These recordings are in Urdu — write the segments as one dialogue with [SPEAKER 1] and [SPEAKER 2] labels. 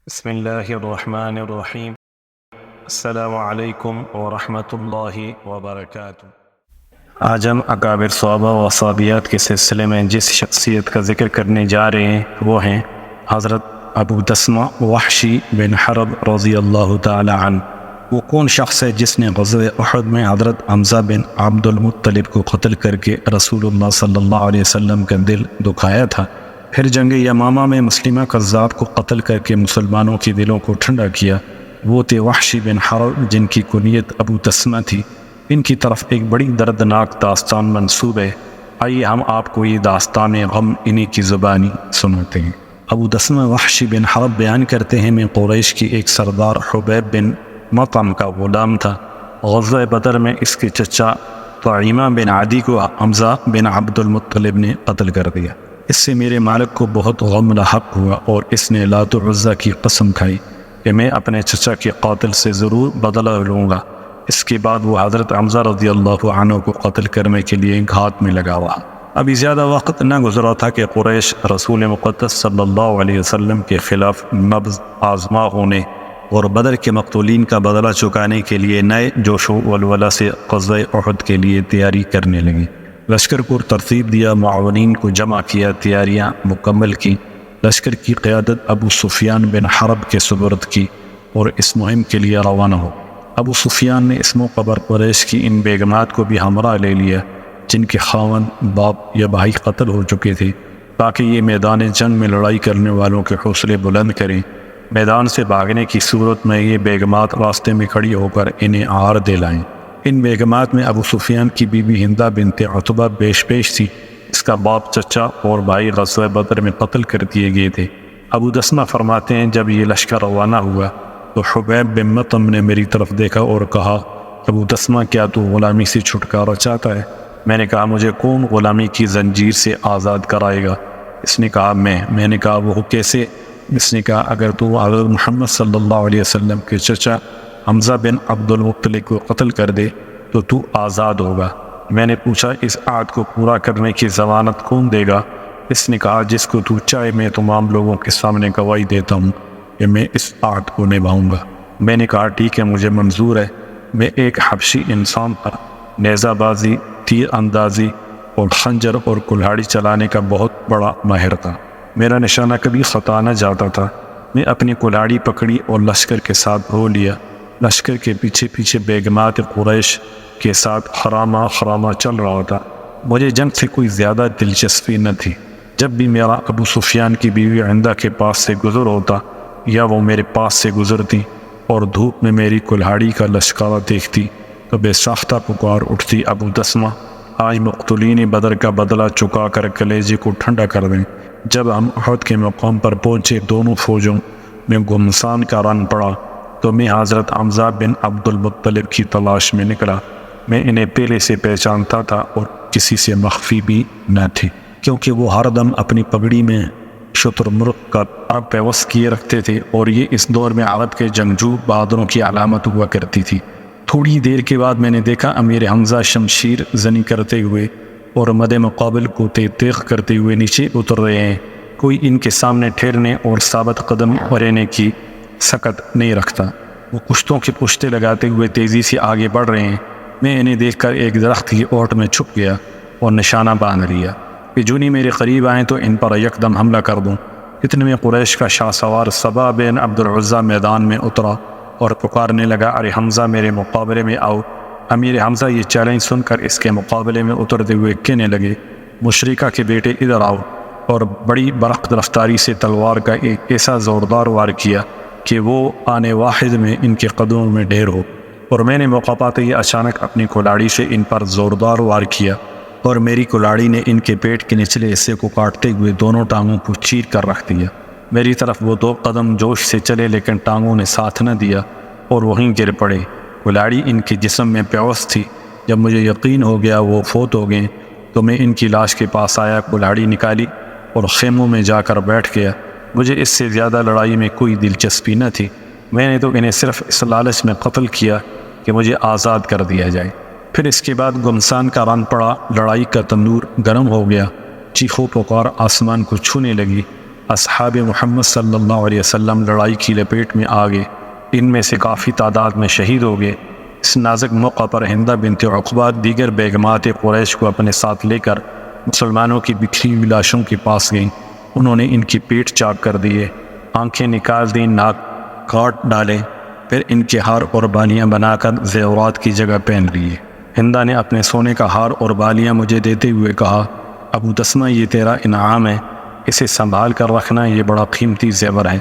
[SPEAKER 1] بسم اللہ الرحمن الرحیم۔ السلام علیکم ورحمۃ اللہ وبرکاتہ۔ آج ہم اکابر صحابہ و صحابیات کے سلسلے میں جس شخصیت کا ذکر کرنے جا رہے ہیں وہ ہیں حضرت ابو دسمہ وحشی بن حرب رضی اللہ تعالی عنہ۔ وہ کون شخص ہے جس نے غزوہ احد میں حضرت حمزہ بن عبد المطلب کو قتل کر کے رسول اللہ صلی اللہ علیہ وسلم کا دل دکھایا تھا؟ پھر جنگ یمامہ میں مسلمہ کذاب کو قتل کر کے مسلمانوں کے دلوں کو ٹھنڈا کیا۔ وہ تھے وحشی بن حرب جن کی کنیت ابو دسمہ تھی۔ ان کی طرف ایک بڑی دردناک داستان منسوب ہے۔ آئیے ہم آپ کو یہ داستان غم انہی کی زبانی سناتے ہیں۔ ابو دسمہ وحشی بن حرب بیان کرتے ہیں میں قریش کی ایک سردار حبیب بن مطعم کا غلام تھا۔ غزوہ بدر میں اس کے چچا طعیمہ بن عدی کو حمزہ بن عبد المطلب نے قتل کر دیا۔ اس سے میرے مالک کو بہت غم لاحق ہوا اور اس نے لات و عزیٰ کی قسم کھائی کہ میں اپنے چچا کے قاتل سے ضرور بدلہ لوں گا۔ اس کے بعد وہ حضرت حمزہ رضی اللہ عنہ کو قتل کرنے کے لیے گھات میں لگا ہوا۔ ابھی زیادہ وقت نہ گزرا تھا کہ قریش رسول مقدس صلی اللہ علیہ وسلم کے خلاف نبض آزما ہونے اور بدر کے مقتولین کا بدلہ چکانے کے لیے نئے جوش و ولولہ سے غزوہ احد کے لیے تیاری کرنے لگے۔ لشکر کو ترتیب دیا، معاونین کو جمع کیا، تیاریاں مکمل کی۔ لشکر کی قیادت ابو سفیان بن حرب کے سپرد کی اور اس مہم کے لیے روانہ ہو۔ ابو سفیان نے اس موقع پر قریش کی ان بیگمات کو بھی ہمراہ لے لیا جن کے خاوند باپ یا بھائی قتل ہو چکے تھے، تاکہ یہ میدان جنگ میں لڑائی کرنے والوں کے حوصلے بلند کریں۔ میدان سے بھاگنے کی صورت میں یہ بیگمات راستے میں کھڑی ہو کر انہیں آہار دلائیں۔ ان بیگمات میں ابو سفیان کی بیوی ہندہ بنت عتبہ پیش تھی۔ اس کا باپ، چچا اور بھائی غزوہ بدر میں قتل کر دیے گئے تھے۔ ابو دسمہ فرماتے ہیں جب یہ لشکر روانہ ہوا تو حبیب بن مطعم نے میری طرف دیکھا اور کہا، ابو دسمہ کیا تو غلامی سے چھٹکارا چاہتا ہے؟ میں نے کہا مجھے کون غلامی کی زنجیر سے آزاد کرائے گا؟ اس نے کہا میں نے کہا وہ کیسے؟ اس نے کہا اگر تو حضرت محمد صلی اللہ علیہ وسلم کے چچا حمزہ بن عبد المطلب کو قتل کر دے تو آزاد ہوگا۔ میں نے پوچھا اس عہد کو پورا کرنے کی ضمانت کون دے گا؟ اس نے کہا جس کو تو چاہے میں تمام لوگوں کے سامنے گواہی دیتا ہوں کہ میں اس عہد کو نبھاؤں گا۔ میں نے کہا ٹھیک ہے، مجھے منظور ہے۔ میں ایک حبشی انسان پر نیزہ بازی، تیر اندازی اور خنجر اور کلہاڑی چلانے کا بہت بڑا ماہر تھا۔ میرا نشانہ کبھی خطا نہ جاتا تھا۔ میں اپنی کلہاڑی پکڑی اور لشکر کے ساتھ ہو لیا۔ لشکر کے پیچھے پیچھے بیگمات قریش کے ساتھ خرامہ چل رہا تھا۔ مجھے جنگ سے کوئی زیادہ دلچسپی نہ تھی۔ جب بھی میرا ابو سفیان کی بیوی ہندہ کے پاس سے گزر ہوتا یا وہ میرے پاس سے گزرتی اور دھوپ میں میری کلہاڑی کا لشکارہ دیکھتی تو بے ساختہ پکار اٹھتی، ابو دسمہ آج مقتولین بدر کا بدلہ چکا کر کلیجے کو ٹھنڈا کر دیں۔ جب ہم احد کے مقام پر پہنچے دونوں فوجوں میں گھمسان کا رن پڑا تو میں حضرت حمزہ بن عبد المطلب کی تلاش میں نکلا۔ میں انہیں پہلے سے پہچانتا تھا اور کسی سے مخفی بھی نہ تھی، کیونکہ وہ ہر دم اپنی پگڑی میں شتر مرغ کا پیوست کیے رکھتے تھے اور یہ اس دور میں عرب کے جنگجو بہادروں کی علامت ہوا کرتی تھی۔ تھوڑی دیر کے بعد میں نے دیکھا امیر حمزہ شمشیر زنی کرتے ہوئے اور مد مقابل کو تیغ کرتے ہوئے نیچے اتر رہے ہیں۔ کوئی ان کے سامنے ٹھہرنے اور ثابت قدم رہنے کی سکت نہیں رکھتا۔ وہ کشتوں کے پشتے لگاتے ہوئے تیزی سے آگے بڑھ رہے ہیں۔ میں انہیں دیکھ کر ایک درخت کی اوٹ میں چھپ گیا اور نشانہ باندھ لیا کہ جو نہیں میرے قریب آئیں تو ان پر یکدم حملہ کر دوں۔ اتنے میں قریش کا شاہ سوار صبا بن عبد العزیٰ میدان میں اترا اور پکارنے لگا، ارے حمزہ میرے مقابلے میں آؤ۔ امیر حمزہ یہ چیلنج سن کر اس کے مقابلے میں اترتے ہوئے کہنے لگے، مشرکہ کے بیٹے ادھر آؤ، اور بڑی برق رفتاری سے تلوار کا ایک ایسا زوردار وار کیا کہ وہ آنے واحد میں ان کے قدموں میں ڈھیر ہو، اور میں نے موقع پاتے ہی اچانک اپنی کلاڑی سے ان پر زوردار وار کیا اور میری کلاڑی نے ان کے پیٹ کے نچلے حصے کو کاٹتے ہوئے دونوں ٹانگوں کو چیر کر رکھ دیا۔ میری طرف وہ 2 قدم جوش سے چلے لیکن ٹانگوں نے ساتھ نہ دیا اور وہیں گر پڑے۔ کلاڑی ان کے جسم میں پیوست تھی۔ جب مجھے یقین ہو گیا وہ فوت ہو گئے تو میں ان کی لاش کے پاس آیا، کلاڑی نکالی اور خیموں میں جا کر بیٹھ گیا۔ مجھے اس سے زیادہ لڑائی میں کوئی دلچسپی نہ تھی۔ میں نے تو انہیں صرف اس لالچ میں قتل کیا کہ مجھے آزاد کر دیا جائے۔ پھر اس کے بعد گمسان کا رن پڑا، لڑائی کا تندور گرم ہو گیا، چیخو پکار آسمان کو چھونے لگی۔ اصحاب محمد صلی اللہ علیہ وسلم لڑائی کی لپیٹ میں آ گئے، ان میں سے کافی تعداد میں شہید ہو گئے۔ اس نازک موقع پر ہندہ بنت عقبہ دیگر بیگمات قریش کو اپنے ساتھ لے کر مسلمانوں کی بکھری ہوئی لاشوں کے پاس گئیں۔ انہوں نے ان کی پیٹ چاک کر دیے، آنکھیں نکال دیں، ناک کاٹ ڈالے، پھر ان کے ہار اور بالیاں بنا کر زیورات کی جگہ پہن لیے۔ ہندہ نے اپنے سونے کا ہار اور بالیاں مجھے دیتے ہوئے کہا، ابو تسمہ یہ تیرا انعام ہے، اسے سنبھال کر رکھنا، یہ بڑا قیمتی زیور ہے۔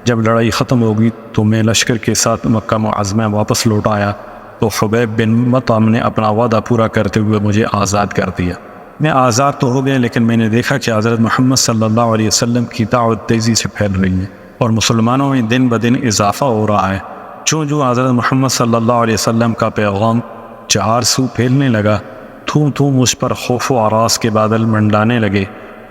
[SPEAKER 1] جب لڑائی ختم ہوگی تو میں لشکر کے ساتھ مکہ معظمہ واپس لوٹ آیا تو حبیب بن مطعم نے اپنا وعدہ پورا کرتے ہوئے مجھے آزاد کر دیا۔ میں آزاد تو ہو گیا، لیکن میں نے دیکھا کہ حضرت محمد صلی اللہ علیہ وسلم کی دعوت تیزی سے پھیل رہی ہے اور مسلمانوں میں دن بدن اضافہ ہو رہا ہے۔ جو حضرت محمد صلی اللہ علیہ وسلم کا پیغام چار سو پھیلنے لگا، تھوں مجھ پر خوف و ہراس کے بادل منڈلانے لگے۔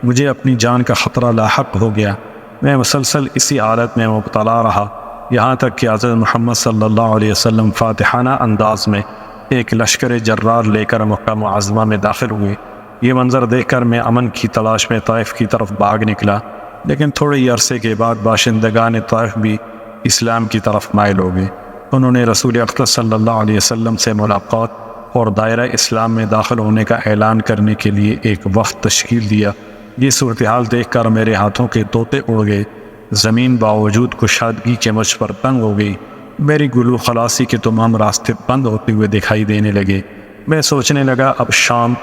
[SPEAKER 1] مجھے اپنی جان کا خطرہ لاحق ہو گیا۔ میں مسلسل اسی حالت میں مبتلا رہا، یہاں تک کہ حضرت محمد صلی اللہ علیہ وسلم فاتحانہ انداز میں ایک لشکر جرار لے کر مکہ معظمہ میں داخل ہوئے۔ یہ منظر دیکھ کر میں امن کی تلاش میں طائف کی طرف بھاگ نکلا، لیکن تھوڑے ہی عرصے کے بعد باشندگان طائف بھی اسلام کی طرف مائل ہو گئے۔ انہوں نے رسول اکرم صلی اللہ علیہ وسلم سے ملاقات اور دائرہ اسلام میں داخل ہونے کا اعلان کرنے کے لیے ایک وفد تشکیل دیا۔ یہ صورتحال دیکھ کر میرے ہاتھوں کے طوطے اڑ گئے، زمین باوجود کشادگی کے مجھ پر تنگ ہو گئی، میری گلو خلاصی کے تمام راستے بند ہوتے ہوئے دکھائی دینے لگے۔ میں سوچنے لگا اب شام،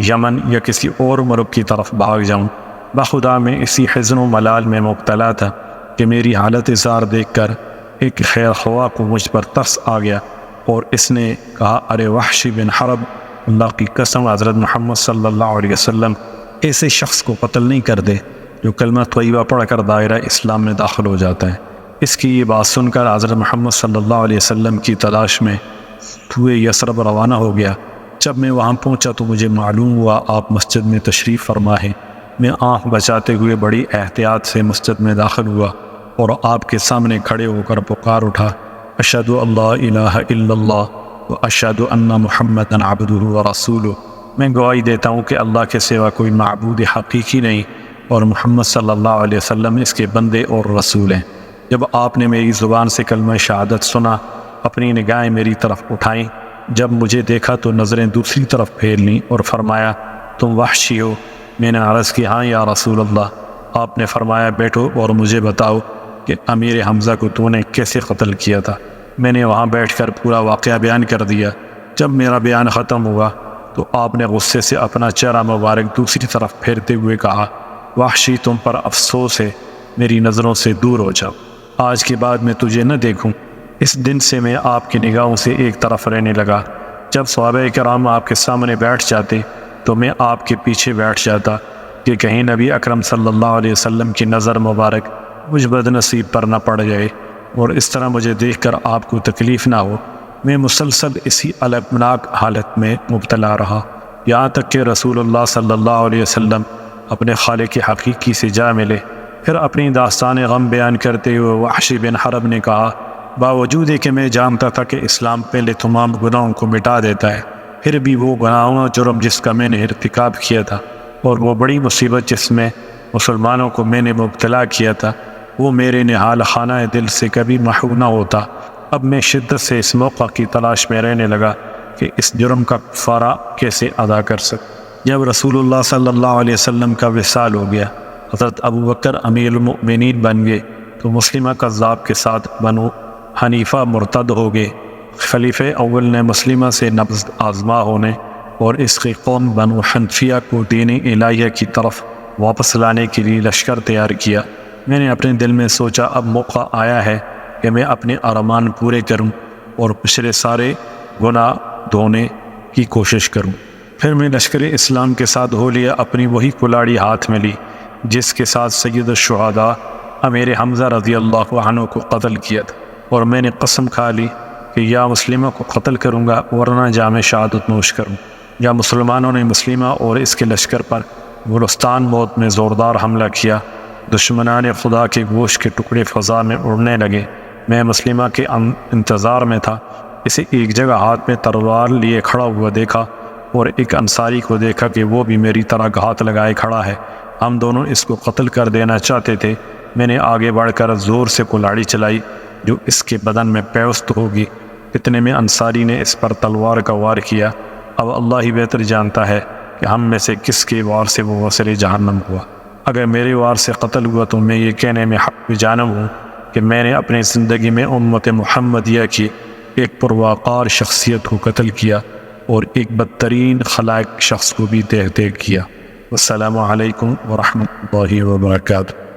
[SPEAKER 1] یمن یا کسی اور ملک کی طرف بھاگ جاؤں۔ بخدا میں اسی حزن و ملال میں مبتلا تھا کہ میری حالت زار دیکھ کر ایک خیر خواہ کو مجھ پر ترس آ گیا اور اس نے کہا، ارے وحشی بن حرب، اللہ کی قسم حضرت محمد صلی اللہ علیہ وسلم ایسے شخص کو قتل نہیں کر دے جو کلمہ طیبہ پڑھ کر دائرہ اسلام میں داخل ہو جاتا ہے۔ اس کی یہ بات سن کر حضرت محمد صلی اللہ علیہ وسلم کی تلاش میں توئے یثرب روانہ ہو گیا۔ جب میں وہاں پہنچا تو مجھے معلوم ہوا آپ مسجد میں تشریف فرما ہیں۔ میں آنکھ بچاتے ہوئے بڑی احتیاط سے مسجد میں داخل ہوا اور آپ کے سامنے کھڑے ہو کر پکار اٹھا، اشہد ان لا الہ الا اللہ و اشہد ان محمدا عبدہ و رسولہ۔ میں گواہی دیتا ہوں کہ اللہ کے سوا کوئی معبود حقیقی نہیں اور محمد صلی اللہ علیہ وسلم اس کے بندے اور رسول ہیں۔ جب آپ نے میری زبان سے کلمہ شہادت سنا، اپنی نگاہیں میری طرف اٹھائیں، جب مجھے دیکھا تو نظریں دوسری طرف پھیر لیں اور فرمایا، تم وحشی ہو؟ میں نے عرض کی، ہاں یا رسول اللہ۔ آپ نے فرمایا، بیٹھو اور مجھے بتاؤ کہ امیر حمزہ کو تو نے کیسے قتل کیا تھا۔ میں نے وہاں بیٹھ کر پورا واقعہ بیان کر دیا۔ جب میرا بیان ختم ہوا تو آپ نے غصے سے اپنا چہرہ مبارک دوسری طرف پھیرتے ہوئے کہا، وحشی تم پر افسوس ہے، میری نظروں سے دور ہو جاؤ، آج کے بعد میں تجھے نہ دیکھوں۔ اس دن سے میں آپ کی نگاہوں سے ایک طرف رہنے لگا۔ جب صحابہ کرام آپ کے سامنے بیٹھ جاتے تو میں آپ کے پیچھے بیٹھ جاتا کہ کہیں نبی اکرم صلی اللہ علیہ وسلم کی نظر مبارک مجھ بد نصیب پر نہ پڑ جائے اور اس طرح مجھے دیکھ کر آپ کو تکلیف نہ ہو۔ میں مسلسل اسی المناک حالت میں مبتلا رہا، یہاں تک کہ رسول اللہ صلی اللہ علیہ وسلم اپنے خالق حقیقی سے جا ملے۔ پھر اپنی داستان غم بیان کرتے ہوئے وحشی بن حرب نے کہا، باوجود کہ میں جانتا تھا کہ اسلام پہلے تمام گناہوں کو مٹا دیتا ہے، پھر بھی وہ گناہوں جرم جس کا میں نے ارتکاب کیا تھا اور وہ بڑی مصیبت جس میں مسلمانوں کو میں نے مبتلا کیا تھا، وہ میرے نہال خانہ دل سے کبھی محو نہ ہوتا۔ اب میں شدت سے اس موقع کی تلاش میں رہنے لگا کہ اس جرم کا کفارہ کیسے ادا کر سکوں۔ جب رسول اللہ صلی اللہ علیہ وسلم کا وصال ہو گیا، حضرت ابو بکر امیر المؤمنین بن گئے تو مسلمہ کذاب کے ساتھ بنو حنیفہ مرتد ہو گئے۔ خلیفہ اول نے مسلمہ سے نبض آزما ہونے اور اس کی قوم بنو حنفیہ کو دین الہیہ کی طرف واپس لانے کے لیے لشکر تیار کیا۔ میں نے اپنے دل میں سوچا، اب موقع آیا ہے کہ میں اپنے ارمان پورے کروں اور پچھلے سارے گناہ دھونے کی کوشش کروں۔ پھر میں لشکر اسلام کے ساتھ ہو لیا، اپنی وہی کلاڑی ہاتھ میں لی جس کے ساتھ سید الشہداء امیر حمزہ رضی اللہ عنہ کو قتل کیا تھا، اور میں نے قسم کھا لی کہ یا مسلمہ کو قتل کروں گا ورنہ جام شہادت نوش کروں۔ یا مسلمانوں نے مسلمہ اور اس کے لشکر پر گلستان موت میں زوردار حملہ کیا، دشمنان خدا کے گوشت کے ٹکڑے فضا میں اڑنے لگے۔ میں مسلمہ کے انتظار میں تھا، اسے ایک جگہ ہاتھ میں تلوار لیے کھڑا ہوا دیکھا اور ایک انصاری کو دیکھا کہ وہ بھی میری طرح گھات لگائے کھڑا ہے۔ ہم دونوں اس کو قتل کر دینا چاہتے تھے۔ میں نے آگے بڑھ کر زور سے کلاڑی چلائی جو اس کے بدن میں پیوست ہوگی۔ اتنے میں انصاری نے اس پر تلوار کا وار کیا۔ اب اللہ ہی بہتر جانتا ہے کہ ہم میں سے کس کے وار سے وہ وصل جہنم ہوا۔ اگر میرے وار سے قتل ہوا تو میں یہ کہنے میں حق جانب ہوں کہ میں نے اپنی زندگی میں امت محمدیہ کی ایک پرواقار شخصیت کو قتل کیا اور ایک بدترین خلائق شخص کو بھی تیغ کیا۔ والسلام علیکم ورحمۃ اللہ وبرکاتہ۔